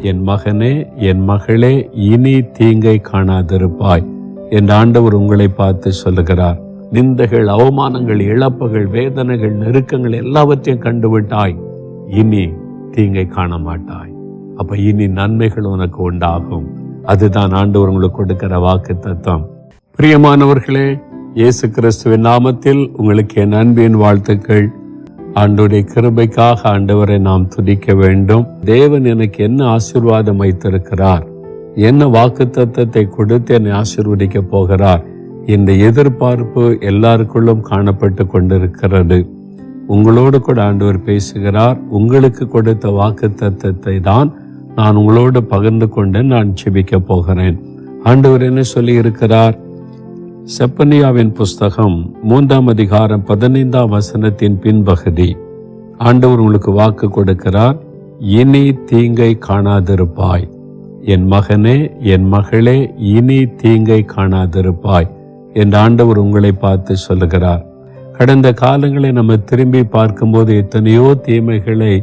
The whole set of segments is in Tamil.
என் மகனே, என் மகளே, இனி தீங்கை காணாதிருப்பாய் என்று ஆண்டவர் உங்களை பார்த்து சொல்லுகிறார். நிந்தைகள், அவமானங்கள், இழப்புகள், வேதனைகள், நெருக்கங்கள் எல்லாவற்றையும் கண்டுவிட்டாய். இனி தீங்கை காண மாட்டாய். அப்ப இனி நன்மைகள் உனக்கு உண்டாகும். அதுதான் ஆண்டவர் உங்களுக்கு கொடுக்கிற வாக்கு தத்துவம். பிரியமானவர்களே, இயேசு கிறிஸ்துவின் நாமத்தில் உங்களுக்கு என் அன்பின் வாழ்த்துக்கள். ஆண்டவருடைய கிருபைக்காக ஆண்டவரை நாம் துதிக்க வேண்டும். தேவன் எனக்கு என்ன ஆசீர்வாதம் வைத்திருக்கிறார், என்ன வாக்கு தத்தத்தை கொடுத்து என்னை ஆசீர்வதிக்க போகிறார், இந்த எதிர்பார்ப்பு எல்லாருக்குள்ளும் காணப்பட்டு கொண்டிருக்கிறது. உங்களோடு கூட ஆண்டவர் பேசுகிறார். உங்களுக்கு கொடுத்த வாக்கு தத்தத்தை தான் நான் உங்களோடு பகிர்ந்து கொண்டு நான் ஜெபிக்க போகிறேன். ஆண்டவர் என்ன சொல்லி இருக்கிறார்? செப்பனியாவின் புஸ்தகம் 3ஆம் அதிகாரம் 15ஆம் வசனத்தின் பின்பகுதி. ஆண்டவர் உங்களுக்கு வாக்கு கொடுக்கிறார். இனி தீங்கை காணாதிருப்பாய். என் மகனே, என் மகளே, இனி தீங்கை காணாதிருப்பாய் என்று ஆண்டவர் உங்களை பார்த்து சொல்லுகிறார். கடந்த காலங்களை நம்ம திரும்பி பார்க்கும்போது எத்தனையோ தீமைகளை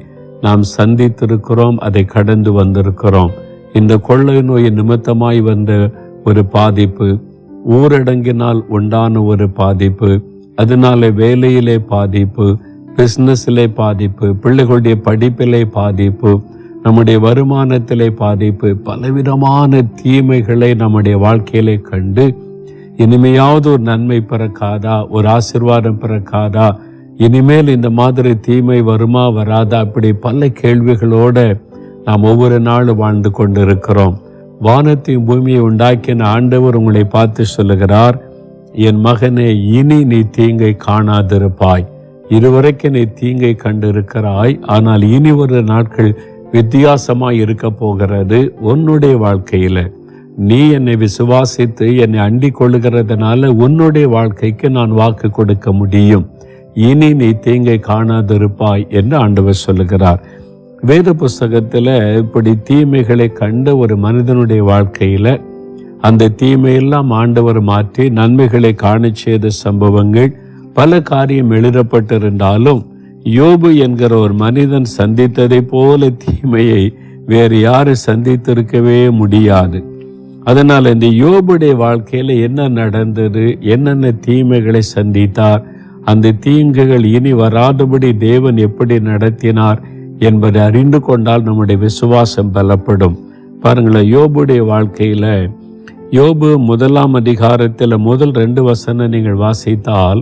நாம் சந்தித்திருக்கிறோம், அதை கடந்து வந்திருக்கிறோம். இந்த கொள்ளை நோய் நிமித்தமாய் வந்த ஒரு பாதிப்பு, ஊரடங்கினால் உண்டான ஒரு பாதிப்பு, அதனால வேலையிலே பாதிப்பு, பிசினஸிலே பாதிப்பு, பிள்ளைகளுடைய படிப்பிலே பாதிப்பு, நம்முடைய வருமானத்திலே பாதிப்பு, பலவிதமான தீமைகளை நம்முடைய வாழ்க்கையிலே கண்டு இனிமையாவது ஒரு நன்மை பிறக்காதா, ஒரு ஆசீர்வாதம் பிறக்காதா, இனிமேல் இந்த மாதிரி தீமை வருமா வராதா, அப்படி பல கேள்விகளோட நாம் ஒவ்வொரு நாளும் வாழ்ந்து கொண்டிருக்கிறோம். வானத்தையும் பூமியை உண்டாக்கின ஆண்டவர் உங்களை பார்த்து சொல்லுகிறார். என் மகனே, இனி நீ தீங்கை காணாதிருப்பாய். இதுவரைக்கும் நீ தீங்கை கண்டிருக்கிறாய், ஆனால் இனி ஒரு நாட்கள் வித்தியாசமாய் இருக்க போகிறது உன்னுடைய வாழ்க்கையில. நீ என்னை விசுவாசித்து என்னை அண்டிக் கொள்ளுகிறதுனால உன்னுடைய வாழ்க்கைக்கு நான் வாக்கு கொடுக்க முடியும். இனி நீ தீங்கை காணாதிருப்பாய் என்று ஆண்டவர் சொல்லுகிறார். வேத புஸ்தகத்துல இப்படி தீமைகளை கண்ட ஒரு மனிதனுடைய வாழ்க்கையில அந்த தீமையெல்லாம் ஆண்டவர் மாற்றி நன்மைகளை காண செய்த சம்பவங்கள் பல காரியம் எழுதப்பட்டிருந்தாலும், யோபு என்கிற ஒரு மனிதன் சந்தித்ததை போல தீமையை வேறு யாரும் சந்தித்திருக்கவே முடியாது. அதனால இந்த யோபுடைய வாழ்க்கையில என்ன நடந்தது, என்னென்ன தீமைகளை சந்தித்தார், அந்த தீங்குகள் இனி வராதபடி தேவன் எப்படி நடத்தினார் என்பதை அறிந்து கொண்டால் நம்முடைய விசுவாசம் பலப்படும். பாருங்களேன், யோபுடைய வாழ்க்கையில யோபு 1ஆம் அதிகாரத்தில் முதல் 2 வசனம் நீங்கள் வாசித்தால்,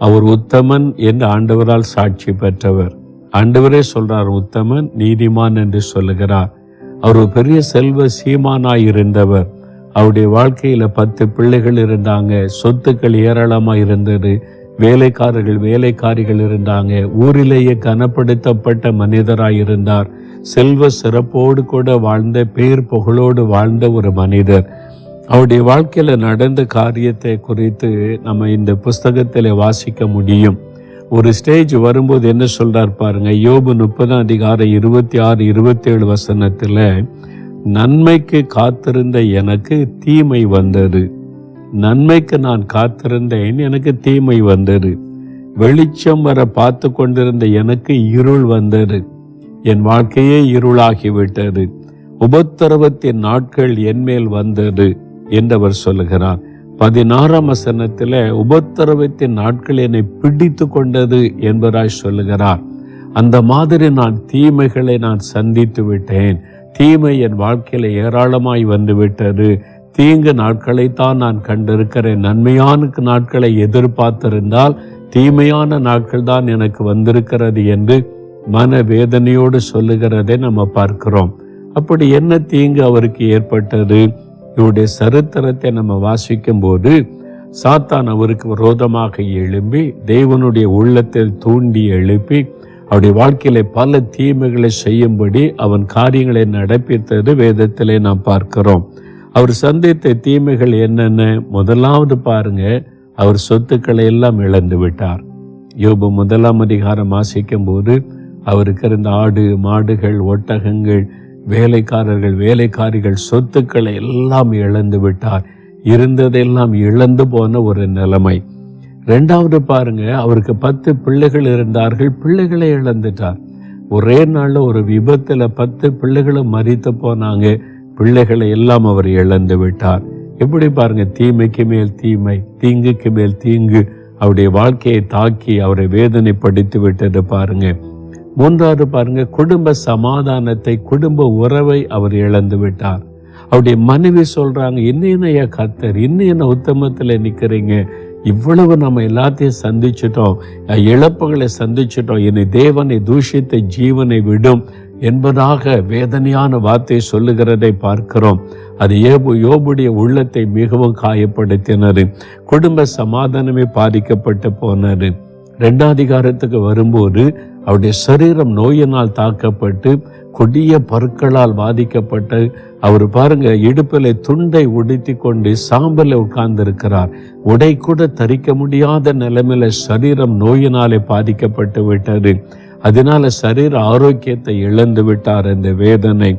அவர் உத்தமன் என்று ஆண்டவரால் சாட்சி பெற்றவர். ஆண்டவரே சொல்றார், உத்தமன், நீதிமான் என்று சொல்லுகிறார். அவர் ஒரு பெரிய செல்வ சீமானாய் இருந்தவர். அவருடைய வாழ்க்கையில 10 பிள்ளைகள் இருந்தாங்க, சொத்துக்கள் ஏராளமாக இருந்தது, வேலைக்காரிகள் இருந்தாங்க, ஊரிலேயே கனப்படுத்தப்பட்ட மனிதராய் இருந்தார், செல்வ சிறப்போடு கூட வாழ்ந்த, பேர் புகழோடு வாழ்ந்த ஒரு மனிதர். அவருடைய வாழ்க்கையில நடந்த காரியத்தை குறித்து நம்ம இந்த புஸ்தகத்தில் வாசிக்க முடியும். ஒரு ஸ்டேஜ் வரும்போது என்ன சொல்றார் பாருங்க. யோபு 30ஆம் அதிகாரம் 26, 27 வசனத்துல, நன்மைக்கு காத்திருந்த எனக்கு தீமை வந்தது, நன்மைக்கு நான் காத்திருந்தேன், எனக்கு தீமை வந்தது. வெளிச்சம் வர பார்த்து கொண்டிருந்த எனக்கு இருள் வந்தது, என் வாழ்க்கையே இருளாகிவிட்டது. உபத்திரவத்தின் நாட்கள் என்மேல் வந்தது என்றவர் சொல்லுகிறார். 16ஆம் வசனத்துல, உபத்திரவத்தின் நாட்கள் என்னை பிடித்து கொண்டது என்பதாய் சொல்லுகிறார். அந்த மாதிரி நான் தீமைகளை நான் சந்தித்து விட்டேன். தீமை என் வாழ்க்கையில ஏராளமாய் வந்து விட்டது. தீங்கு நாட்களைத்தான் நான் கண்டிருக்கிறேன். நன்மையான நாட்களை எதிர்பார்த்திருந்தால் தீமையான நாட்கள் தான் எனக்கு வந்திருக்கிறது என்று மன வேதனையோடு சொல்லுகிறதை நம்ம பார்க்கிறோம். அப்படி என்ன தீங்கு அவருக்கு ஏற்பட்டது? இவருடைய சரித்திரத்தை நம்ம வாசிக்கும் போது, சாத்தான் அவருக்கு விரோதமாக எழும்பி தேவனுடைய உள்ளத்தில் தூண்டி எழுப்பி அவருடைய வாழ்க்கையில பல தீமைகளை செய்யும்படி அவன் காரியங்களை நடப்பித்தது வேதத்திலே நாம் பார்க்கிறோம். அவர் சந்தித்த தீமைகள் என்னென்ன? முதலாவது பாருங்க, அவர் சொத்துக்களை எல்லாம் இழந்து விட்டார். யோபு 1ஆம் அதிகாரம் வாசிக்கும் போது, அவருக்கு இருந்த ஆடு, மாடுகள், ஒட்டகங்கள், வேலைக்காரிகள் சொத்துக்களை எல்லாம் இழந்து விட்டார். இருந்ததெல்லாம் இழந்து போன ஒரு நிலைமை. 2வது பாருங்க, அவருக்கு 10 பிள்ளைகள் இருந்தார்கள், பிள்ளைகளை இழந்துட்டார். ஒரே நாள்ல ஒரு விபத்துல 10 பிள்ளைகளும் மரித்து போனாங்க. பிள்ளைகளை எல்லாம் அவர் இழந்து விட்டார். எப்படி பாருங்க, தீமைக்கு மேல் தீமை, தீங்குக்கு மேல் தீங்கு அவருடைய வாழ்க்கையை தாக்கி அவரை வேதனைப்படுத்தி விட்டது பாருங்க. மூன்றாவது பாருங்க, குடும்ப சமாதானத்தை, குடும்ப உறவை அவர் இழந்து விட்டார். அவருடைய மனைவி சொல்றாங்க, இன்னையா கர்த்தர், இன்னும் உத்தமத்துல நிக்கிறீங்க, இவ்வளவு நம்ம எல்லாத்தையும் சந்திச்சிட்டோம், இழப்புகளை சந்திச்சிட்டோம், இனி தேவனை தூஷித்த ஜீவனை விடும் என்பதாக வேதனையான வார்த்தை சொல்லுகிறதை பார்க்கிறோம். அது யோபுடைய உள்ளத்தை மிகவும் காயப்படுத்தினது. குடும்ப சமாதானமே பாதிக்கப்பட்டு போனது. 2ஆம் அதிகாரத்துக்கு வரும்போது அவருடைய சரீரம் நோயினால் தாக்கப்பட்டு கொடிய பற்களால் பாதிக்கப்பட்டு அவர் பாருங்க, இடுப்பில் துண்டை உடுத்தி கொண்டு சாம்பல உட்கார்ந்து இருக்கிறார். உடை கூட தரிக்க முடியாத நிலைமையில சரீரம் நோயினாலே பாதிக்கப்பட்டு விட்டது. அதனால சரீர ஆரோக்கியத்தை இழந்து விட்டார். இந்த வேதனை,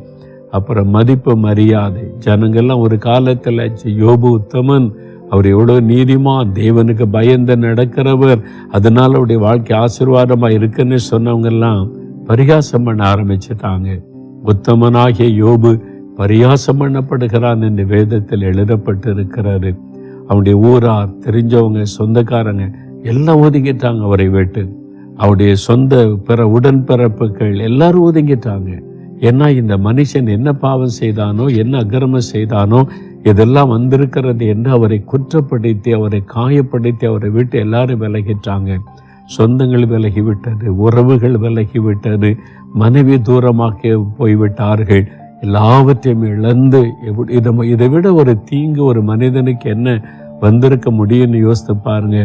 அப்புறம் மதிப்பு மரியாதை, ஜனங்கள்லாம் ஒரு காலத்துல யோபு உத்தமன், அவர் எவ்வளவு நீதிமான், தேவனுக்கு பயந்து நடக்கிறவர், அதனால அவருடைய வாழ்க்கை ஆசீர்வாதமா இருக்குன்னு சொன்னவங்க எல்லாம் பரிகாசம் பண்ண ஆரம்பிச்சிட்டாங்க. உத்தமனாகிய யோபு பரிகாசம் பண்ணப்படுகிறான் என்று வேதத்தில் எழுதப்பட்டு இருக்கிறாரு. அவருடைய ஊரார், தெரிஞ்சவங்க, சொந்தக்காரங்க எல்லாம் ஒதுங்கிட்டாங்க அவரை விட்டு. அவருடைய சொந்த பிற உடன்பிறப்புகள் எல்லாரும் ஒதுங்கிட்டாங்க. ஏன்னா இந்த மனுஷன் என்ன பாவம் செய்தானோ, என்ன அக்கிரமம் செய்தானோ, இதெல்லாம் வந்திருக்கிறது என்று அவரை குற்றப்படுத்தி, அவரை காயப்படுத்தி அவரை விட்டு எல்லாரும் விலகிட்டாங்க. சொந்தங்கள் விலகிவிட்டது, உறவுகள் விலகிவிட்டது, மனைவி தூரமாக்கி போய்விட்டார்கள். எல்லாவற்றையும் இழந்து இதை விட ஒரு தீங்கு ஒரு மனிதனுக்கு என்ன வந்திருக்க முடியும்னு யோசித்து பாருங்க.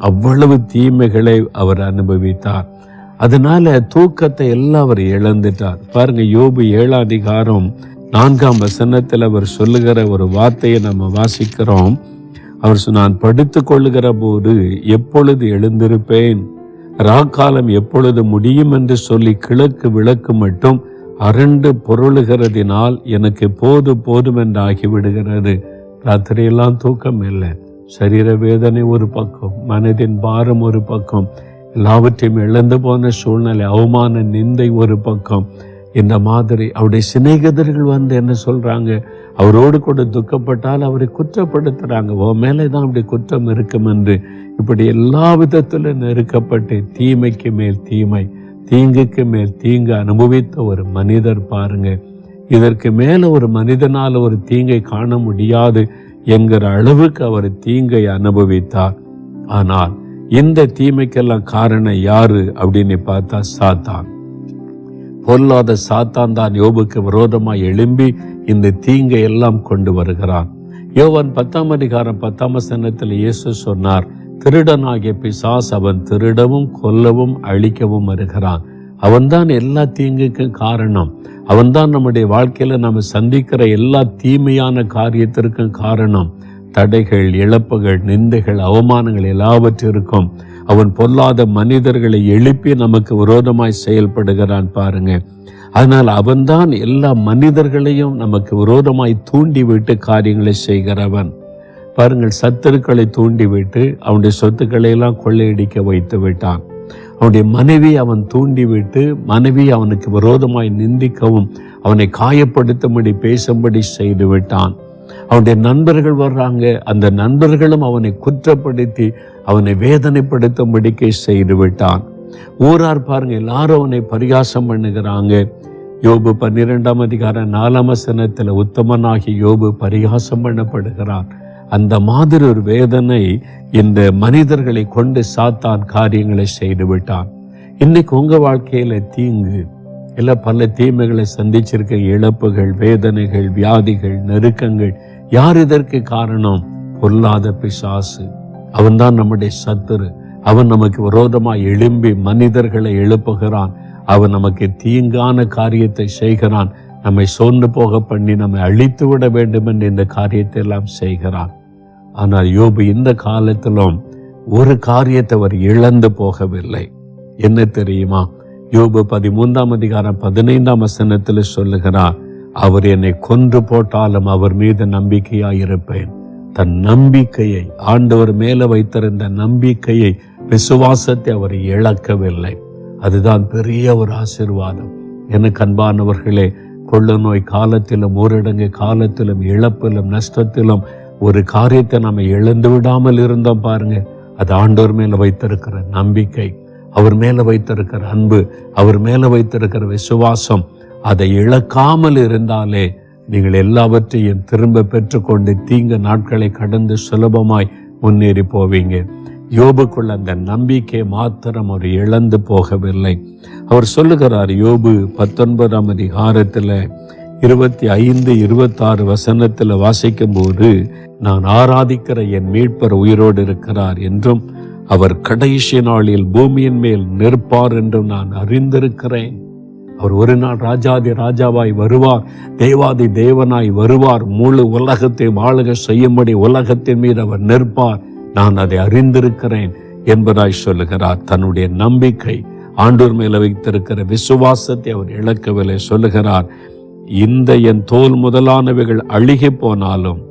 அவ்வளவு தீமைகளை அவர் அனுபவித்தார். அதனால தூக்கத்தை எல்லாம் அவர் இழந்துட்டார். பாருங்க, யோபு 7ஆம் அதிகாரம் 4ஆம் வசனத்தில் அவர் சொல்லுகிற ஒரு வார்த்தையை நம்ம வாசிக்கிறோம். அவர் நான் படுத்து கொள்ளுகிற போது எப்பொழுது எழுந்திருப்பேன், ராக்காலம் எப்பொழுது முடியும் என்று சொல்லி கிழக்கு விளக்கு மட்டும் அரண்டு பொருளுகிறதினால் எனக்கு போதும் என்று ஆகிவிடுகிறது. ராத்திரியெல்லாம் தூக்கம் இல்லை, சரீர வேதனை ஒரு பக்கம், மனதின் பாரம் ஒரு பக்கம், எல்லாவற்றையும் இழந்து போன சூழ்நிலை, அவமான நிந்தை ஒரு பக்கம். இந்த மாதிரி அவருடைய சிநேகிதர்கள் வந்து என்ன சொல்றாங்க, அவரோடு கூட துக்கப்பட்டால் அவரை குற்றப்படுத்துறாங்க, உன் மேலேதான் அப்படி குற்றம் இருக்கும் என்று. இப்படி எல்லா விதத்திலும் நெருக்கப்பட்டு தீமைக்கு மேல் தீமை, தீங்குக்கு மேல் தீங்கு அனுபவித்த ஒரு மனிதர் பாருங்க. இதற்கு மேல ஒரு மனிதனால் ஒரு தீங்கை காண முடியாது என்கிற அளவுக்கு அவர் தீங்கை அனுபவித்தார். ஆனால் இந்த தீமைக்கெல்லாம் காரணம் யாரு அப்படின்னு பார்த்தா சாத்தான். பொல்லாத சாத்தான் தான் யோபுக்கு விரோதமாய் எழும்பி இந்த தீங்கை எல்லாம் கொண்டு வருகிறான். யோவான் 10ஆம் அதிகாரம் 10ஆம் வசனத்தில் இயேசு சொன்னார், திருடனாகிய பிசாசு அவன் திருடவும் கொல்லவும் அழிக்கவும் வருகிறான். அவன்தான் எல்லா தீங்குக்கும் காரணம். அவன்தான் நம்முடைய வாழ்க்கையில நம்ம சந்திக்கிற எல்லா தீமையான காரியத்திற்கும் காரணம். தடைகள், இழப்புகள், நிந்தைகள், அவமானங்கள் எல்லாவற்றிற்கும் அவன் பொல்லாத மனிதர்களை எழுப்பி நமக்கு விரோதமாய் செயல்படுகிறான் பாருங்க. அதனால் அவன்தான் எல்லா மனிதர்களையும் நமக்கு விரோதமாய் தூண்டிவிட்டு காரியங்களை செய்கிறவன் பாருங்கள். சத்துருக்களை தூண்டிவிட்டு அவனுடைய சொத்துக்களை எல்லாம் கொள்ளையடிக்க வைத்து விட்டான். அவனுடைய மனைவி அவன் தூண்டிவிட்டு மனைவி அவனுக்கு விரோதமாய் நிந்திக்கவும் அவனை காயப்படுத்தும்படி பேசும்படி செய்து விட்டான். அவனுடைய நண்பர்கள் வர்றாங்க, அந்த நண்பர்களும் அவனை குற்றப்படுத்தி அவனை வேதனைப்படுத்தும்படிக்கே செய்து விட்டான். ஊரார் பாருங்க, எல்லாரும் அவனை பரிகாசம் பண்ணுகிறாங்க. யோபு 12ஆம் அதிகாரம் 4ஆம் வசனத்துல உத்தமனாகி யோபு பரிகாசம் பண்ணப்படுகிறான். அந்த மாதிரி ஒரு வேதனை இந்த மனிதர்களை கொண்டு சாத்தான் காரியங்களை செய்து விட்டான். இன்னைக்கு உங்க வாழ்க்கையில தீங்கு இல்ல பல தீமைகளை சந்திச்சிருக்க, இழப்புகள், வேதனைகள், வியாதிகள், நெருக்கங்கள், யார் இதற்கு காரணம்? பொல்லாத பிசாசு. அவன்தான் நம்முடைய சத்துரு. அவன் நமக்கு விரோதமாய் எழும்பி மனிதர்களை எழுப்புகிறான். அவன் நமக்கு தீங்கான காரியத்தை செய்கிறான். நம்மை சோர்ந்து போக பண்ணி நம்மை அழித்து விட வேண்டும் என்று இந்த காரியத்தை எல்லாம் செய்கிறான். ஆனால் யோபு இந்த காலத்திலும் ஒரு காரியத்தை அவர் இழந்து போகவில்லை. என்ன தெரியுமா? யோபு 13ஆம் அதிகாரம் 15ஆம் வசனத்தில் சொல்லுகிறார், அவர் என்னை கொன்று போட்டாலும் அவர் மீது நம்பிக்கையாயிருப்பேன். தன் நம்பிக்கையை, ஆண்டவர் மேல வைத்திருந்த நம்பிக்கையை, விசுவாசத்தை அவர் இழக்கவில்லை. அதுதான் பெரிய ஒரு ஆசீர்வாதம். எனக்கு அன்பானவர்களே, கொள்ள நோய் காலத்திலும், ஊரடங்கு காலத்திலும், இழப்பிலும், நஷ்டத்திலும் ஒரு காரியத்தை நம்ம இழந்து விடாமல் இருந்தோம் பாருங்க. அது ஆண்டவர் மேல வைத்திருக்கிற நம்பிக்கை, அவர் மேல வைத்திருக்கிற அன்பு, அவர் மேல வைத்திருக்கிற விசுவாசம், அதை இழக்காமல் இருந்தாலே நீங்கள் எல்லாவற்றையும் திரும்ப பெற்றுக்கொண்டு தீங்கு நாட்களை கடந்து சுலபமாய் முன்னேறி போவீங்க. யோபுக்குள்ள அந்த நம்பிக்கை மாத்திரம் அவர் இழந்து போகவில்லை. அவர் சொல்லுகிறார், யோபு 19ஆம் அதிகாரத்தில் 25, 26 வசனத்தில் வாசிக்கும் போது, நான் ஆராதிக்கிற என் மீட்பர் உயிரோடு இருக்கிறார் என்றும் அவர் கடைசி நாளில் பூமியின் மேல் நிற்பார் என்றும் நான் அறிந்திருக்கிறேன். அவர் ஒரு நாள் ராஜாதி ராஜாவாய் வருவார், தேவாதி தேவனாய் வருவார், முழு உலகத்தை ஆளுகை செய்யும்படி உலகத்தின் மீது அவர் நிற்பார், நான் அதை அறிந்திருக்கிறேன் என்பதாய் சொல்லுகிறார். தன்னுடைய நம்பிக்கை, ஆண்டவர் மேல வைத்திருக்கிற விசுவாசத்தை அவர் இழக்கவில்லை. சொல்லுகிறார், இந்த என் தோல் முதலானவைகள் அழுகி போனாலும்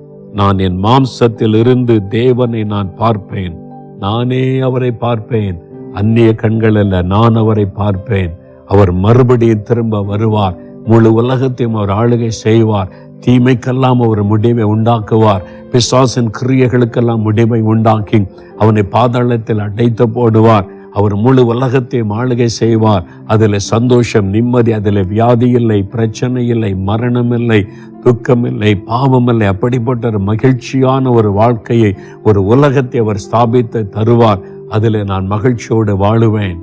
நான் என் மாம்சத்தில் இருந்து தேவனை நான் பார்ப்பேன். நானே அவரை பார்ப்பேன், அந்நிய கண்கள் அல்ல, நான் அவரை பார்ப்பேன். அவர் மறுபடியும் திரும்ப வருவார், முழு உலகத்தையும் அவர் ஆளுகை செய்வார், தீமைக்கெல்லாம் அவர் முடிவை உண்டாக்குவார், பிசாசின் கிரியைகளுக்கெல்லாம் முடிவை உண்டாக்கி அவனை பாதாளத்தில் அடைத்து போடுவார். அவர் முழு உலகத்தையும் ஆளுகை செய்வார். அதில் சந்தோஷம், நிம்மதி, அதில் வியாதி இல்லை, பிரச்சனை இல்லை, மரணம் இல்லை, துக்கம் இல்லை, பாவம் இல்லை. அப்படிப்பட்ட ஒரு மகிழ்ச்சியான ஒரு வாழ்க்கையை, ஒரு உலகத்தை அவர் ஸ்தாபித்து தருவார். அதில் நான் மகிழ்ச்சியோடு வாழுவேன்.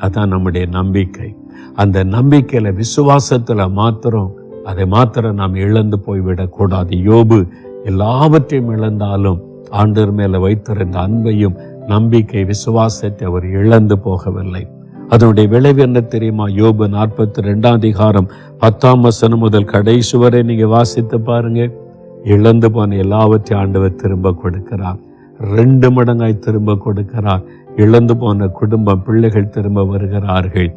அதான் நம்முடைய நம்பிக்கை. அந்த நம்பிக்கையில, விசுவாசத்துல அதை மாத்திரம் நாம் இழந்து போய்விடக்கூடாது. யோபு எல்லாவற்றையும் இழந்தாலும் ஆண்டவர் மேல வைத்திருந்த அன்பையும் நம்பிக்கை, விசுவாசத்தை அவர் இழந்து போகவில்லை. அதனுடைய விளைவு என்ன தெரியுமா? யோபு 42ஆம் அதிகாரம் 10ஆம் வசனம் முதல் கடைசி வரை நீங்க வாசித்து பாருங்க. இழந்து போன எல்லாவற்றையும் ஆண்டவர் திரும்ப கொடுக்கிறார், 2 மடங்காய் திரும்ப கொடுக்கிறார். இழந்து போன குடும்பம், பிள்ளைகள் திரும்ப வருகிறார்கள்.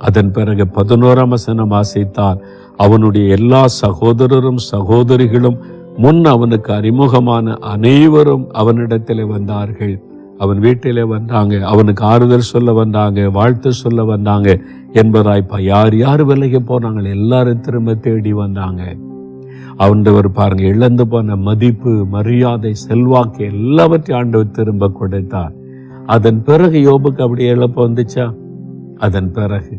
அதன் பிறகு 11ஆம் வசனம் வாசித்தார், அவனுடைய எல்லா சகோதரரும் சகோதரிகளும் முன் அவனுக்கு அறிமுகமான அனைவரும் அவனிடத்திலே வந்தார்கள். அவன் வீட்டிலே வந்தாங்க, அவனுக்கு ஆறுதல் சொல்ல வந்தாங்க, வாழ்த்து சொல்ல வந்தாங்க என்பதாய்ப்பா. யார் யார் விலகி போனாங்க, எல்லாரும் திரும்ப தேடி வந்தாங்க. ஆண்டவர் பாருங்க, இழந்து போன மதிப்பு, மரியாதை, செல்வாக்கு எல்லாவற்றையும் ஆண்டவர் திரும்ப கொடுத்தார். அதன் பிறகு யோபுக்கு அப்படியே இழப்பு வந்துச்சா? அதன் பிறகு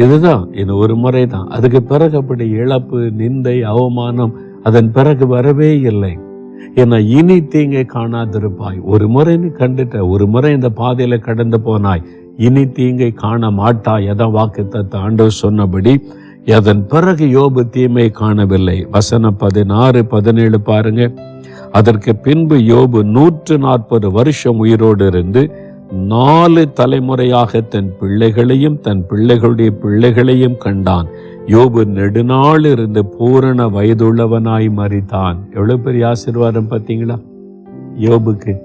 இதுதான், இது ஒரு முறை தான். அதுக்கு பிறகு அப்படி இழப்பு, நிந்தை, அவமானம் அதன் பிறகு வரவே இல்லை. ஏன்னா இனி தீங்கை காணாதிருப்பாய். ஒரு முறை நீ கண்டுட்ட, ஒரு முறை இந்த பாதையில கடந்து போனாய், இனி தீங்கை காண மாட்டாய். அதான் வாக்குத்தத்த ஆண்டவர் சொன்னபடி. அதன் பிறகு யோபு தீமை காணவில்லை. வசனம் 16, 17 பாருங்க. அதற்கு பின்பு யோபு 140 வருஷம் உயிரோடு இருந்து 4 தலைமுறையாக தன் பிள்ளைகளையும் தன் பிள்ளைகளுடைய பிள்ளைகளையும் கண்டான். யோபு நெடுநாள் இருந்து பூரண வயதுள்ளவனாய் மரித்தான். எவ்வளவு பெரிய ஆசீர்வாதம் பார்த்தீங்களா யோபுக்கு?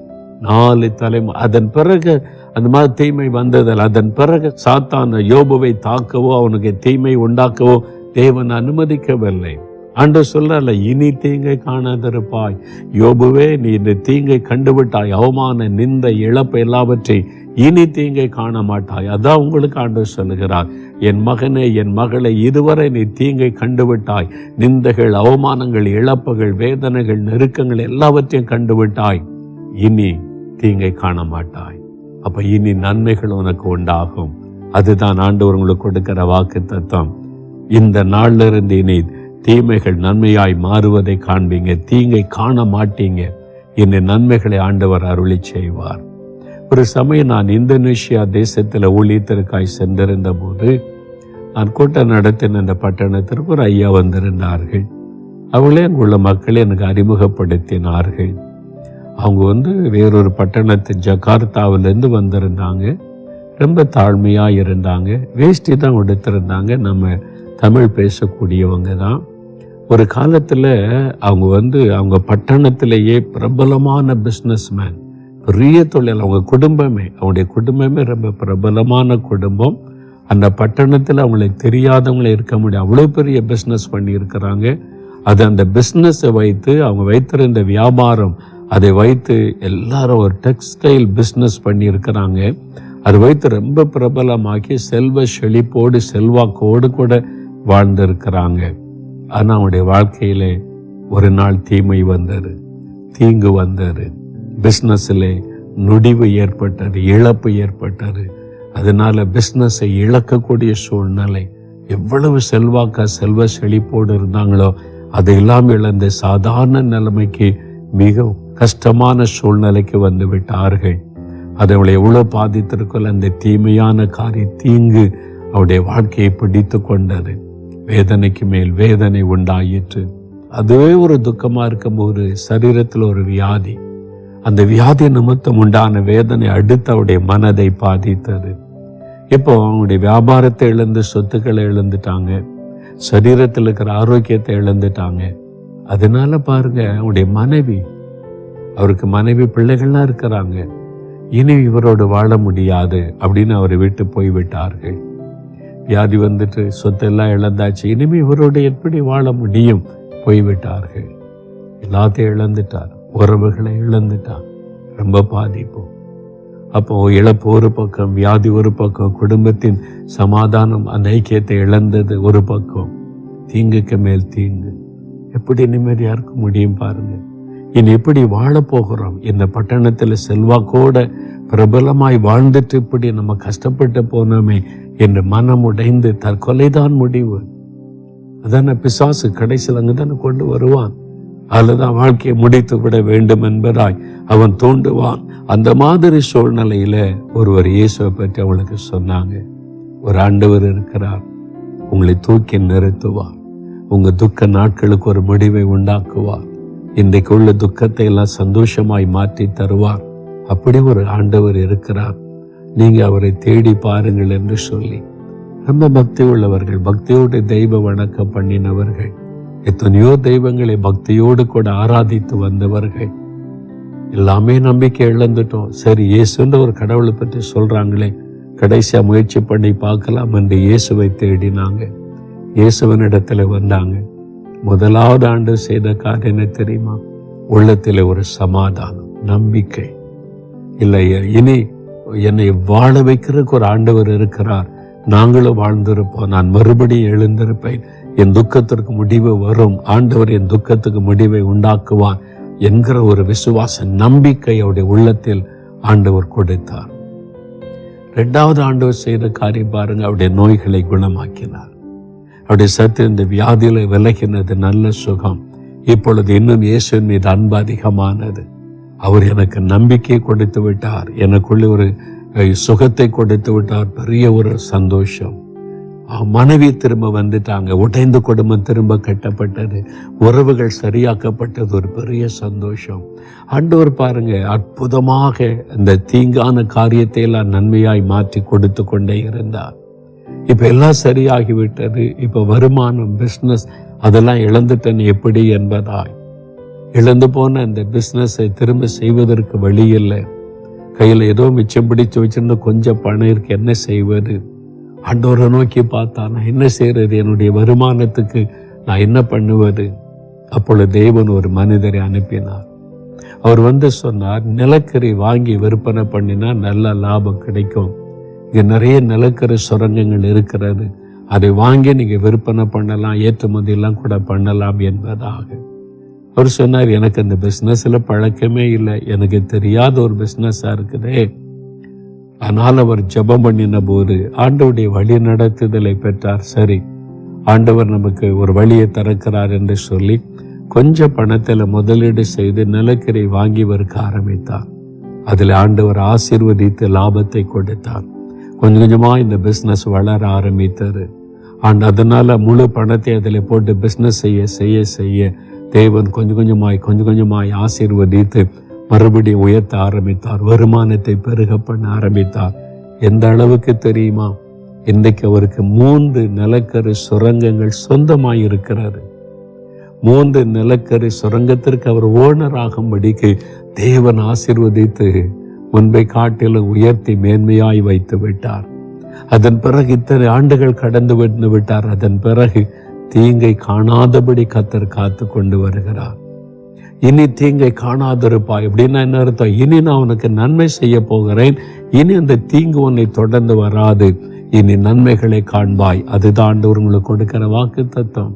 4 தலைமுறை. அதன் பிறகு அந்த மாதிரி தீமை வந்ததில், அதன் பிறகு சாத்தான் யோபுவை தாக்கவோ அவனுக்கு தீமை உண்டாக்கவோ தேவன் அனுமதிக்கவில்லை. ஆண்டவர் சொல்றல, இனி தீங்கை காணாதிருப்பாய். யோபுவே, நீ இந்த தீங்கை கண்டுவிட்டாய், அவமான, நிந்த, இழப்பு எல்லாவற்றை இனி தீங்கை காண மாட்டாய். அதான் உங்களுக்கு ஆண்டவர் சொல்லுகிறார், என் மகனே, என் மகளை, இதுவரை நீ தீங்கை கண்டுவிட்டாய், நிந்தைகள், அவமானங்கள், இழப்புகள், வேதனைகள், நெருக்கங்கள் எல்லாவற்றையும் கண்டுவிட்டாய், இனி தீங்கை காண மாட்டாய். அப்ப இனி நன்மைகள் உனக்கு உண்டாகும். அதுதான் ஆண்டவர் உங்களுக்கு கொடுக்கிற வாக்கு தத்துவம். இந்த நாள்ல இருந்து இனி தீமைகள் நன்மையாய் மாறுவதை காண்பீங்க, தீங்கை காண மாட்டீங்க. இனி நன்மைகளை ஆண்டவர் அருளி செய்வார். ஒரு சமயம் நான் இந்தோனேஷியா தேசத்தில் ஊழியத்திற்காய் சென்றிருந்த போது, நான் கூட்டம் நடத்தின அந்த பட்டணத்திற்கு ஒரு ஐயா வந்திருந்தார்கள். அவங்களே அங்குள்ள மக்களை எனக்கு அறிமுகப்படுத்தினார்கள். அவங்க வேறொரு பட்டணத்து ஜகார்த்தாவிலேருந்து வந்திருந்தாங்க. ரொம்ப தாழ்மையாக இருந்தாங்க. வேஷ்டி தான் உடுத்திருந்தாங்க. நம்ம தமிழ் பேசக்கூடியவங்க தான். ஒரு காலத்தில் அவங்க அவங்க பட்டணத்திலேயே பிரபலமான பிஸ்னஸ்மேன், பெரிய தொழில். அவங்களுடைய குடும்பமே ரொம்ப பிரபலமான குடும்பம். அந்த பட்டணத்தில் அவங்களை தெரியாதவங்களே இருக்க முடியும், அவ்வளோ பெரிய பிஸ்னஸ் பண்ணியிருக்கிறாங்க. அது அந்த பிஸ்னஸை வைத்து, அவங்க வைத்திருந்த வியாபாரம், அதை வைத்து எல்லாரும் ஒரு டெக்ஸ்டைல் பிஸ்னஸ் பண்ணியிருக்கிறாங்க. அது வைத்து ரொம்ப பிரபலமாக்கி செல்வ செழிப்போடு செல்வாக்கோடு கூட வாழ்ந்திருக்கிறாங்க. ஆனா அவனுடைய வாழ்க்கையிலே ஒரு நாள் தீமை வந்தது, தீங்கு வந்தது, பிஸ்னஸிலே நொடிவு ஏற்பட்டது, இழப்பு ஏற்பட்டது. அதனால பிஸ்னஸை இழக்கக்கூடிய சூழ்நிலை. எவ்வளவு செல்வ செழிப்போடு இருந்தாங்களோ அதையெல்லாம் இழந்து சாதாரண நிலைமைக்கு மிக கஷ்டமான சூழ்நிலைக்கு வந்து விட்டார்கள். அதை அவளை எவ்வளவு பாதித்திருக்கல. அந்த தீமையான தீங்கு அவருடைய வாழ்க்கையை பிடித்து கொண்டது. வேதனைக்கு மேல் வேதனை உண்டாயிற்று. அதுவே ஒரு துக்கமா இருக்கும்போது சரீரத்தில் ஒரு வியாதி, அந்த வியாதி நிமித்தம் உண்டான வேதனை அடுத்து அவருடைய மனதை பாதித்தது. இப்போ அவங்களுடைய வியாபாரத்தை இழந்து சொத்துக்களை இழந்துட்டாங்க, சரீரத்தில் இருக்கிற ஆரோக்கியத்தை இழந்துட்டாங்க. அதனால பாருங்க, அவருடைய அவருக்கு மனைவி பிள்ளைகள்லாம் இருக்கிறாங்க. இனி இவரோடு வாழ முடியாது அப்படின்னு அவரை விட்டு போய்விட்டார்கள். வியாதி வந்துட்டு சொத்தெல்லாம் இழந்தாச்சு, இனிமே இவரோடு எப்படி வாழ முடியும்? போய்விட்டார்கள். எல்லாத்தையும் இழந்துட்டார், உறவுகளை இழந்துட்டார். ரொம்ப பாதிப்பு. அப்போ இழப்பு ஒரு பக்கம், வியாதி ஒரு பக்கம், குடும்பத்தின் சமாதானம் அந்த ஐக்கியத்தை இழந்தது ஒரு பக்கம், தீங்குக்கு மேல் தீங்கு. எப்படி நிம்மதியா இருக்க முடியும் பாருங்க. இனி எப்படி வாழ போகிறோம்? இந்த பட்டணத்தில் செல்வாக்கோட பிரபலமாய் வாழ்ந்துட்டு இப்படி நம்ம கஷ்டப்பட்டு போனோமே என்று மனம் உடைந்து தற்கொலைதான் முடிவு. அதான பிசாசு கடைசியில் அங்குதானே கொண்டு வருவான். அதுதான் வாழ்க்கையை முடித்து விட வேண்டும் என்பதாய் அவன் தூண்டுவான். அந்த மாதிரி சூழ்நிலையில ஒருவர் இயேசுவை பற்றி அவளுக்கு சொன்னாங்க. ஒரு ஆண்டவர் இருக்கிறார், உங்களை தூக்கி நிறுத்துவார், உங்க துக்க நாட்களுக்கு ஒரு முடிவை உண்டாக்குவார், இன்றைக்கு உள்ள துக்கத்தை எல்லாம் சந்தோஷமாய் மாற்றி தருவார். அப்படி ஒரு ஆண்டவர் இருக்கிறார், நீங்க அவரை தேடி பாருங்கள் என்று சொல்லி ரொம்ப பக்தி உள்ளவர்கள், பக்தியோடு தெய்வ வணக்கம் பண்ணினவர்கள், எத்தனையோ தெய்வங்களை பக்தியோடு கூட ஆராதித்து வந்தவர்கள். எல்லாமே நம்பிக்கை இழந்துட்டோம். சரி, இயேசுன்ற ஒரு கடவுளை பற்றி சொல்றாங்களே, கடைசியா முயற்சி பண்ணி பார்க்கலாம் என்று இயேசுவை தேடினாங்க. இயேசுவனிடத்துல வந்தாங்க. முதலாவது ஆண்டு செய்த காரியம் என்ன தெரியுமா? உள்ளத்தில் ஒரு சமாதானம், நம்பிக்கை. இல்லை, இனி என்னை வாழ வைக்கிறதுக்கு ஒரு ஆண்டவர் இருக்கிறார், நாங்களும் வாழ்ந்திருப்போம், நான் மறுபடியும் எழுந்திருப்பேன், என் துக்கத்திற்கு முடிவு வரும், ஆண்டவர் என் துக்கத்துக்கு முடிவை உண்டாக்குவான் என்கிற ஒரு விசுவாச நம்பிக்கை அவருடைய உள்ளத்தில் ஆண்டவர் கொடுத்தார். இரண்டாவது ஆண்டவர் செய்த காரியம் பாருங்க, அவருடைய நோய்களை குணமாக்கினார். அவருடைய சத்து இந்த வியாதியில விலகினது, நல்ல சுகம். இப்பொழுது இன்னும் இயேசுவின் மீது அன்பு அதிகமானது. அவர் எனக்கு நம்பிக்கை கொடுத்து விட்டார், எனக்குள்ள ஒரு சுகத்தை கொடுத்து விட்டார், பெரிய ஒரு சந்தோஷம். மனைவி திரும்ப வந்துட்டாங்க, உடைந்த குடும்பம் திரும்ப கட்டப்பட்டது, உறவுகள் சரியாக்கப்பட்டது, ஒரு பெரிய சந்தோஷம். ஆண்டவர் பாருங்க, அற்புதமாக இந்த தீங்கான காரியத்தை எல்லாம் நன்மையாய் மாற்றி கொடுத்து கொண்டே இருந்தார். இப்ப எல்லாம் சரியாகிவிட்டது. இப்ப வருமானம், பிசினஸ் அதெல்லாம் இழந்துட்டேன் எப்படி என்பதாய் இழந்து போன இந்த பிசினஸை திரும்ப செய்வதற்கு வழி இல்லை. கையில ஏதோ மிச்சம் பிடிச்சு வச்சிருந்த கொஞ்சம் பணம் இருக்கு, என்ன செய்வது? ஆண்டவரை நோக்கி பார்த்தா, நான் என்ன செய்யறது? என்னுடைய வருமானத்துக்கு நான் என்ன பண்ணுவது? அப்பொழுது தேவன் ஒரு மனிதரை அனுப்பினார். அவர் வந்து சொன்னார், நிலக்கரி வாங்கி விற்பனை பண்ணினா நல்ல லாபம் கிடைக்கும், இங்க நிறைய நிலக்கரி சுரங்கங்கள் இருக்கிறது, அதை வாங்கி நீங்க விற்பனை பண்ணலாம், ஏற்றுமதி எல்லாம் கூட பண்ணலாம் என்பதாக அவர் சொன்னார். எனக்கு அந்த பிசினஸ்ல பழக்கமே இல்லை, எனக்கு தெரியாத ஒரு பிசினஸா இருக்குதே. ஆனால் அவர் ஜெபம் பண்ணின போது ஆண்டவருடைய வழி நடத்துதலை பெற்றார். சரி, ஆண்டவர் நமக்கு ஒரு வழியை திறக்கிறார் என்று சொல்லி கொஞ்சம் பணத்துல முதலீடு செய்து நிலக்கரி வாங்கி விற்க ஆரம்பித்தார். அதில் ஆண்டவர் ஆசீர்வதித்து லாபத்தை கொடுத்தார். கொஞ்சம் கொஞ்சமா இந்த பிசினஸ் வளர ஆரம்பித்தாரு. அதனால முழு பணத்தை அதில் போட்டு பிசினஸ் செய்ய செய்ய தேவன் கொஞ்சம் கொஞ்சமாய் ஆசீர்வதித்து மறுபடியும் உயர்த்த ஆரம்பித்தார். வருமானத்தை பெருக பண்ண ஆரம்பித்தார். எந்த அளவுக்கு தெரியுமா? இன்றைக்கு அவருக்கு 3 நிலக்கரி சுரங்கங்கள் சொந்தமாய் இருக்கிறாரு. 3 நிலக்கரி சுரங்கத்திற்கு அவர் ஓனர் ஆகும்படிக்கு தேவன் ஆசீர்வதித்து முன்பை காட்டிலும் உயர்த்தி மேன்மையாய் வைத்து விட்டார். அதன் பிறகு இத்தனை ஆண்டுகள் கடந்து வந்து விட்டார். அதன் பிறகு தீங்கை காணாதபடி கர்த்தர் காத்து கொண்டு வருகிறார். இனி தீங்கை காணாதிருப்பாய். அப்படின்னா என்ன அர்த்தம்? இனி நான் உனக்கு நன்மை செய்ய போகிறேன். இனி அந்த தீங்கு உன்னை தொடர்ந்து வராது. இனி நன்மைகளை காண்பாய். அதுதான் ஆண்டவர் உங்களுக்கு கொடுக்கிற வாக்கு தத்துவம்.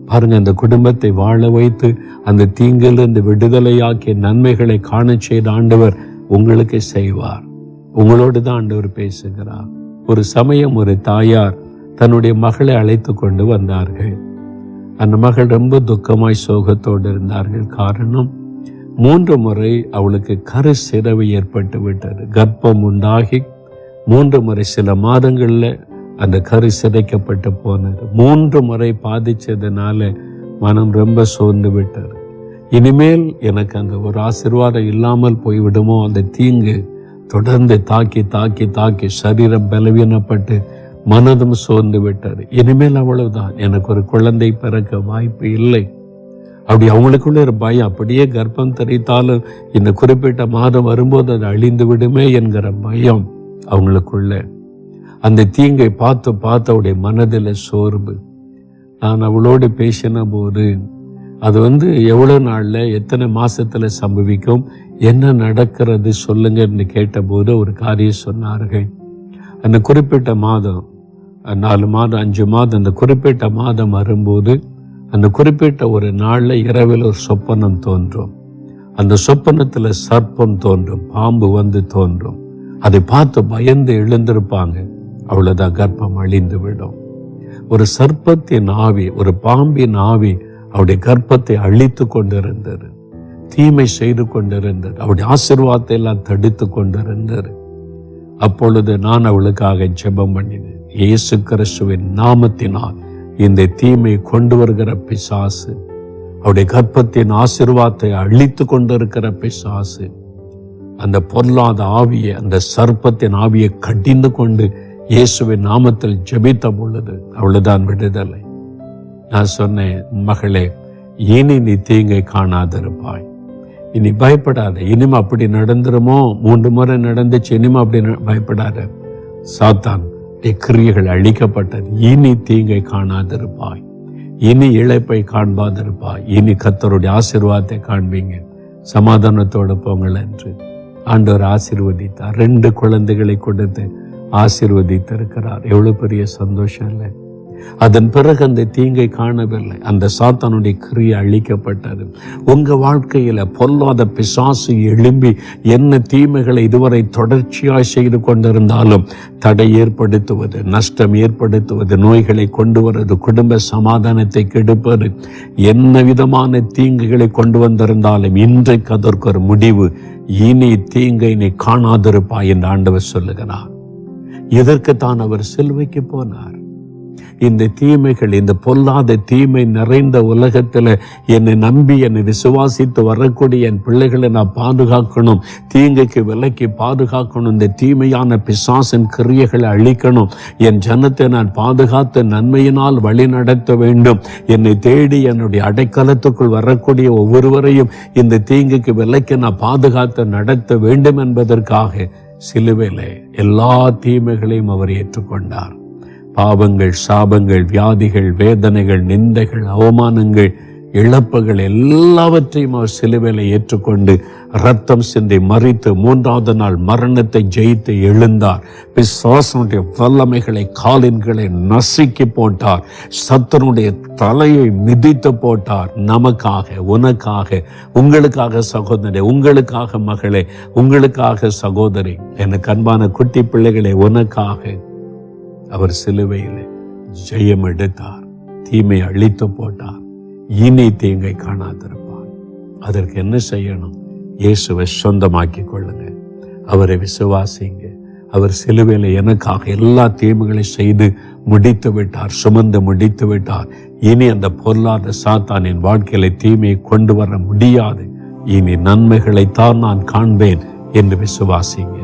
பாருங்க, அந்த குடும்பத்தை வாழ வைத்து அந்த தீங்கிலிருந்து விடுதலையாக்கிய நன்மைகளை காண செய்த ஆண்டவர் உங்களுக்கு செய்வார். உங்களோடு தான் ஆண்டவர் பேசுகிறார். ஒரு சமயம் ஒரு தாயார் தன்னுடைய மகளை அழைத்து கொண்டு வந்தார்கள். அந்த மகள் ரொம்ப துக்கமாய் சோகத்தோடு இருந்தார்கள். காரணம், 3 முறை அவளுக்கு கரு சிரவு ஏற்பட்டு விட்டது. கர்ப்பம் உண்டாகி 3 முறை சில மாதங்கள்ல அந்த கரு சிதைக்கப்பட்டு போனது. 3 முறை பாதிச்சதுனால மனம் ரொம்ப சோர்ந்து விட்டது. இனிமேல் எனக்கு அந்த ஒரு ஆசீர்வாதம் இல்லாமல் போய்விடுமோ, அந்த தீங்கு தொடர்ந்து தாக்கி தாக்கி தாக்கி சரீரம் பலவீனப்பட்டு மனதும் சோர்ந்து விட்டது. இனிமேல் அவ்வளவுதான், எனக்கு ஒரு குழந்தை பிறக்க வாய்ப்பு இல்லை. அப்படி அவங்களுக்குள்ள ஒரு பயம். அப்படியே கர்ப்பம் தரித்தாலும் இந்த குறிப்பிட்ட மாதம் வரும்போது அது அழிந்து விடுமே என்கிற பயம் அவங்களுக்குள்ள. அந்த தீங்கை பார்த்து பார்த்து அவருடைய மனதில் சோர்வு. நான் அவளோடு பேசின போது அது எவ்வளோ நாளில் எத்தனை மாசத்துல சம்பவிக்கும், என்ன நடக்கிறது சொல்லுங்கன்னு கேட்டபோது ஒரு காரியம் சொன்னார்கள். அந்த குறிப்பிட்ட மாதம் 4 மாதம் 5 மாதம் அந்த குறிப்பிட்ட மாதம் வரும்போது அந்த குறிப்பிட்ட ஒரு நாளில் இரவில் ஒரு சொப்பனம் தோன்றும். அந்த சொப்பனத்தில் சர்ப்பம் தோன்றும், பாம்பு தோன்றும். அதை பார்த்து பயந்து எழுந்திருப்பாங்க. அவ்வளவுதான், கர்ப்பம் அழிந்து விடும். ஒரு சர்ப்பத்தின் ஆவி, ஒரு பாம்பின் ஆவி அவருடைய கர்ப்பத்தை அழித்து கொண்டிருந்தது. தீமை செய்து கொண்டிருந்தது. அவருடைய ஆசீர்வாதத்தை எல்லாம் தடுத்து கொண்டிருந்தது. அப்பொழுது நான் அவளுக்காக ஜெபம் பண்ணினேன். இயேசு கிறிஸ்துவின் நாமத்தினால் இந்த தீமை கொண்டு வருகிற பிசாசு, அவருடைய கர்ப்பத்தின் ஆசீர்வாதத்தை அழித்து கொண்டிருக்கிற பிசாசு, அந்த பொல்லாத ஆவியை, அந்த சர்ப்பத்தின் ஆவியை கடிந்து கொண்டு இயேசுவின் நாமத்தில் ஜெபித்த பொழுது அவ்வளவுதான் விடுதலை. நான் சொன்னேன், மகளே, இனி நீ தீங்கை காணாதிருப்பாய். இனி பயப்படாத. இனிமே அப்படி நடந்துருமோ, 3 முறை நடந்துச்சு, இனிமே அப்படி பயப்படாத. சாத்தான் கிரியைகள் அழிக்கப்பட்டது. இனி தீங்கை காணாதிருப்பாய். இனி இழைப்பை காண்பாதிருப்பாய். இனி கர்த்தருடைய ஆசீர்வாதத்தை காண்பீங்க. சமாதானத்தோடு போங்கள் என்று ஆண்டவர் ஆசீர்வதித்தார். 2 குழந்தைகளை கொடுத்து ஆசீர்வதித்திருக்கிறார். எவ்வளவு பெரிய சந்தோஷம் இல்லை? அதன் பிறகு அந்த தீங்கை காணவில்லை. அந்த சாத்தானுடைய கிரியை அழிக்கப்பட்டது. உங்க வாழ்க்கையில பொல்லாத பிசாசு எழும்பி என்ன தீமைகளை இதுவரை தொடர்ச்சியாய் செய்து கொண்டிருந்தாலும் தடை ஏற்படுத்துவது, நஷ்டம் ஏற்படுத்துவது, நோய்களை கொண்டு வருவது, குடும்ப சமாதானத்தை கெடுப்பது, என்ன விதமான தீங்குகளை கொண்டு வந்திருந்தாலும் இன்றைக்கு அதற்கு ஒரு முடிவு. இனி தீங்கை நீ காணாதிருப்பாய் என்று ஆண்டவர் சொல்லுகிறார். இதற்குத்தான் அவர் சிலுவைக்கு போனார். இந்த தீமைகள், இந்த பொல்லாத தீமை நிறைந்த உலகத்தில் என்னை நம்பி என்னை விசுவாசித்து வரக்கூடிய என் பிள்ளைகளை நான் பாதுகாக்கணும், தீங்கைக்கு விலக்கி பாதுகாக்கணும், இந்த தீமையான பிசாசின் கிரியைகளை அழிக்கணும், என் ஜனத்தை நான் பாதுகாத்து நன்மையினால் வழி நடத்த வேண்டும், என்னை தேடி என்னுடைய அடைக்கலத்துக்குள் வரக்கூடிய ஒவ்வொருவரையும் இந்த தீங்குக்கு விலக்கி நான் பாதுகாத்து நடத்த வேண்டும் என்பதற்காக சிலுவையிலே எல்லா தீமைகளையும் அவர் ஏற்றுக்கொண்டார். பாவங்கள், சாபங்கள், வியாதிகள், வேதனைகள், நிந்தைகள், அவமானங்கள், இழப்புகள் எல்லாவற்றையும் அவர் சிலுவையிலே ஏற்றுக்கொண்டு ரத்தம் சிந்தி மரித்து 3வது நாள் மரணத்தை ஜெயித்து எழுந்தார். பிசாசனுடைய வல்லமைகளை, காலின்களை நசுக்கி போட்டார். சத்துருடைய தலையை மிதித்து போட்டார். நமக்காக, உனக்காக, உங்களுக்காக சகோதரி, உங்களுக்காக மகளே, உங்களுக்காக சகோதரி, எனக்கு அன்பான குட்டி பிள்ளைகளை, உனக்காக அவர் சிலுவையில் ஜெயம் எடுத்தார். தீமை அழித்து போட்டார். இனி தீங்கை காணாதிருப்பார். அதற்கு என்ன செய்யணும்? இயேசுவை சொந்தமாக்கி கொள்ளுங்க. அவரை விசுவாசிங்க. அவர் சிலுவையில் எனக்காக எல்லா தீமைகளை செய்து முடித்து விட்டார், சுமந்து முடித்து விட்டார். இனி அந்த பொல்லாத சாத்தானின் வாழ்க்கையில தீமையை கொண்டு வர முடியாது. இனி நன்மைகளைத்தான் நான் காண்பேன் என்று விசுவாசிங்க.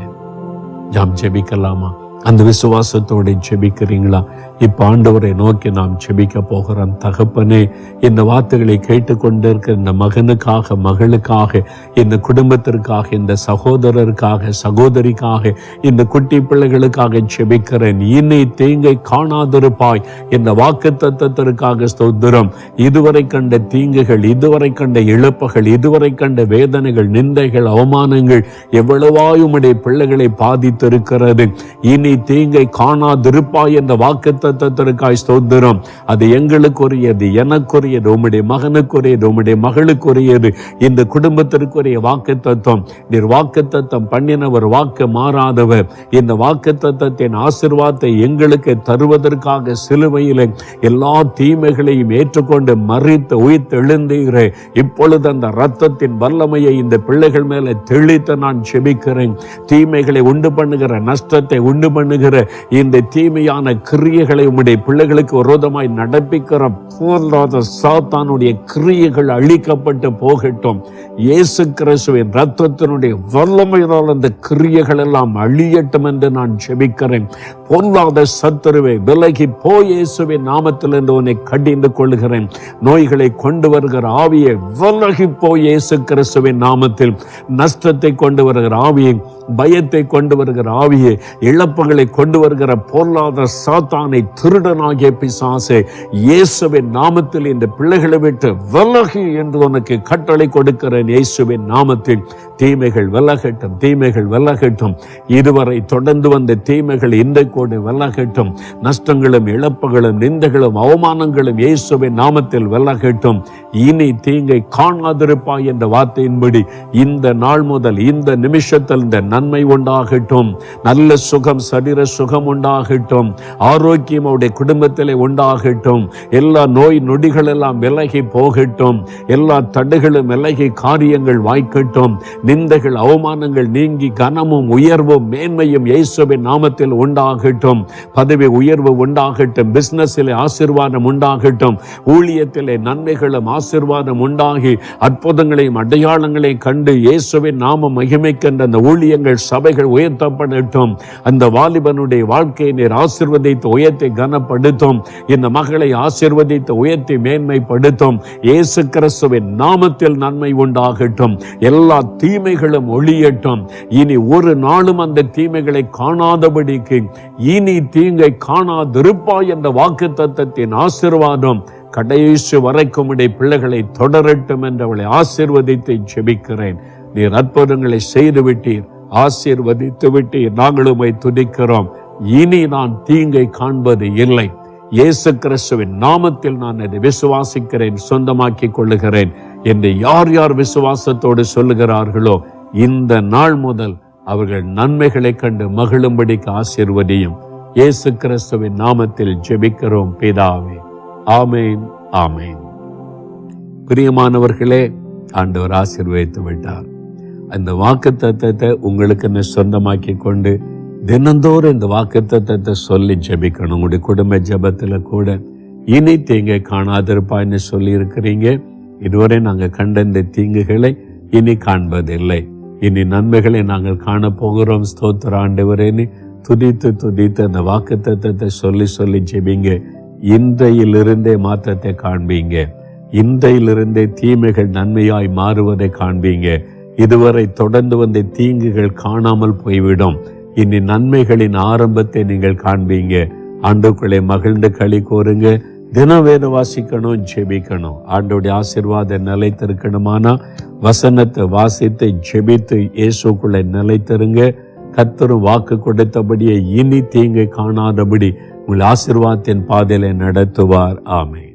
ஜாம் ஜெபிக்கலாமா? அந்த விசுவாசத்தோடு ஜெபிக்கிறீங்களா? இப்ப ஆண்டவரை நோக்கி நாம் ஜெபிக்க போகிறோம். தகப்பனே, இந்த வார்த்தைகளை கேட்டுக்கொண்டிருக்கிற இந்த மகனுக்காக, மகளுக்காக, இந்த குடும்பத்திற்காக, இந்த சகோதரருக்காக, சகோதரிக்காக, இந்த குட்டி பிள்ளைகளுக்காக ஜெபிக்கிறேன். இனி தீங்கை காணாதிருப்பாய் இந்த வாக்குத்தத்தத்திற்காக ஸ்தோத்திரம். இதுவரை கண்ட தீங்குகள், இதுவரை கண்ட இழப்புகள், இதுவரை கண்ட வேதனைகள், நிந்தைகள், அவமானங்கள் எவ்வளவாய் உம்முடைய பிள்ளைகளை பாதித்திருக்கிறது. இனி தீங்கை காணாதிருப்பாய் என்ற வாக்குத்தத்தத்திற்காய் ஸ்தோத்திரம். அது எங்களுக்குரியது, எனக்குரியது, உம்முடைய மகனுக்குரியது, உம்முடைய மகளுக்குரியது, இந்த குடும்பத்திற்குரிய வாக்குத்தத்தம். நீர் வாக்குத்தத்தம் பண்ணினவர், வாக்கு மாறாதவர். இந்த வாக்குத்தத்தத்தின் ஆசீர்வாதத்தை எங்களுக்கு தருவதற்காக சிலுவையிலே எல்லா தீமைகளையும் ஏற்றுக்கொண்டு மறித்து உயிர்த்து எழுந்தீரே. இப்பொழுது அந்த இரத்தத்தின் வல்லமையை இந்த பிள்ளைகள் மேல தெளித்து நான் ஜெபிக்கிறேன். தீமைகளை உண்டு பண்ணுகிற, நஷ்டத்தை உண்டு பண்ணுகிற இந்த தீமையான கிரியைகளை உம்முடைய பிள்ளைகளுக்கு விரோதமாய் நடப்பிக்கிற போராத சாத்தானுடைய கிரியைகள் அழிக்கப்பட்டு போகட்டும். இயேசு கிறிஸ்துவின் இரத்தத்தினுடைய வல்லமையினால் அந்த கிரியைகள் எல்லாம் அழியட்டும் என்று நான் ஜெபிக்கிறேன். பொல்லாத சத்துருவை விலகி போய் இயேசுவின் நாமத்தில் என்று உன்னை கடிந்து கொள்கிறேன். நோய்களை கொண்டு வருகிற ஆவியை விலகி போய் இயேசு கிறிஸ்துவின் நாமத்தில். நஷ்டத்தை கொண்டு வருகிற ஆவியை, பயத்தை கொண்டு வருகிற ஆவியை, இழப்புகளை கொண்டு வருகிற பொல்லாத சாத்தானை, திருடனாகிய பிசாசே, இயேசுவின் நாமத்தில் இந்த பிள்ளைகளை விட்டு விலகி என்று உனக்கு கட்டளை கொடுக்கிறேன். இயேசுவின் நாமத்தில் தீமைகள் விலகட்டும், தீமைகள் விலகட்டும். இதுவரை தொடர்ந்து வந்த தீமைகள் இன்றைக்கோடு விலகட்டும். நஷ்டங்களும் இழப்புகளும் நிந்தைகளும் அவமானங்களும் இயேசுவின் நாமத்தில் விலகட்டும். இனி தீங்கை காணாதிருப்பாய் என்ற வார்த்தையின்படி இந்த நாள் முதல், இந்த நிமிஷத்தில் இந்த நன்மை உண்டாகட்டும். நல்ல சுகம், சரீர சுகம் உண்டாகட்டும். ஆரோக்கியம் அவருடைய குடும்பத்திலே உண்டாகட்டும். எல்லா நோய் நொடிகள் எல்லாம் விலகி போகட்டும். எல்லா தடைகளும் விலகி காரியங்கள் வாய்க்கட்டும். நிந்தைகள், அவமானங்கள் நீங்கி கனமும் உயர்வும் மேன்மையும் இயேசுவின் நாமத்தில் உண்டாகட்டும். பதவி உயர்வு உண்டாகட்டும். பிசினஸிலே ஆசீர்வாதம் உண்டாகட்டும். ஊழியத்திலே நன்மைகளும் ஆசீர்வாதம் உண்டாகி அற்புதங்களையும் அடையாளங்களையும் கண்டு இயேசுவின் நாமம் மகிமைக்கின்ற அந்த ஊழியங்கள், சபைகள் உயர்த்தப்படட்டும். அந்த வாலிபனுடைய வாழ்க்கையை நீர் ஆசீர்வதித்து உயர்த்தி கனப்படுத்தும். இந்த மகளை ஆசீர்வதித்து உயர்த்தி மேன்மைப்படுத்தும். இயேசு கிறிஸ்துவின் நாமத்தில் நன்மை உண்டாகட்டும். எல்லா தீமைகளும் ஒழியட்டும். இனி ஒரு நாளும் அந்த தீமைகளை காணாதபடிக்கு, இனி தீங்கை காணாதிருப்பாய் என்ற வாக்குத்தத்தத்தின் ஆசீர்வாதம் கடைசி வரைக்கும் உடைய பிள்ளைகளை தொடரட்டும் என்று அவளை ஆசீர்வதித்து ஜெபிக்கிறேன். நீர் அற்புதங்களை செய்து விட்டீர், ஆசீர்வதித்து விட்டீர். நாங்களும் துதிக்கிறோம். இனி நான் தீங்கை காண்பது இல்லை. இயேசு கிறிஸ்துவின் நாமத்தில் நான் அதை விசுவாசிக்கிறேன், சொந்தமாக்கிக் கொள்ளுகிறேன் என்று யார் யார் விசுவாசத்தோடு சொல்லுகிறார்களோ இந்த நாள் முதல் அவர்கள் நன்மைகளை கண்டு மகிழும்படிக்கு ஆசீர்வதியும். இயேசு கிறிஸ்துவின் நாமத்தில் ஜெபிக்கிறோம் பிதாவே. ஆமேன், ஆமேன். பிரியமானவர்களே, ஆண்டவர் ஆசீர்வதித்து விட்டார். அந்த வாக்குத்தத்தத்தை உங்களுக்கு சொந்தமாக்கி கொண்டு தினந்தோறும் இந்த வாக்குத்தத்தத்தை சொல்லி ஜெபிக்கணும். உங்களுடைய குடும்ப ஜெபத்துல கூட இனி தீங்கை காணாதிருப்பாய்ன்னு சொல்லி இருக்கிறீங்க. இதுவரை நாங்கள் கண்ட இந்த தீங்குகளை இனி காண்பதில்லை, இனி நன்மைகளை நாங்கள் காணப்போகிறோம். ஸ்தோத்திர ஆண்டவரேன்னு துதித்து துதித்து அந்த வாக்குத்தத்தத்தை சொல்லி சொல்லி ஜெபிங்க. இன்றையிலிருந்தே மாற்றத்தை காண்பீங்க. இன்றையிலிருந்தே தீமைகள் நன்மையாய் மாறுவதை காண்பீங்க. இதுவரை தொடர்ந்து வந்த தீங்குகள் காணாமல் போய்விடும். இனி நன்மைகளின் ஆரம்பத்தை நீங்கள் காண்பீங்க. ஆண்டுக்குள்ளே மகிழ்ந்து களி கூறுங்க. தினம் வேத வாசிக்கணும், ஜெபிக்கணும். ஆண்டோடைய ஆசீர்வாதம் நிலைத்திருக்கணுமானா வசனத்தை வாசித்து ஜெபித்து இயேசுக்குள்ளே நிலைத்திருங்க. கர்த்தர் வாக்கு கொடுத்தபடியே இனி தீங்கை காணாதபடி உங்கள் ஆசீர்வாதத்தின் பாதையில நடத்துவார். ஆமென்.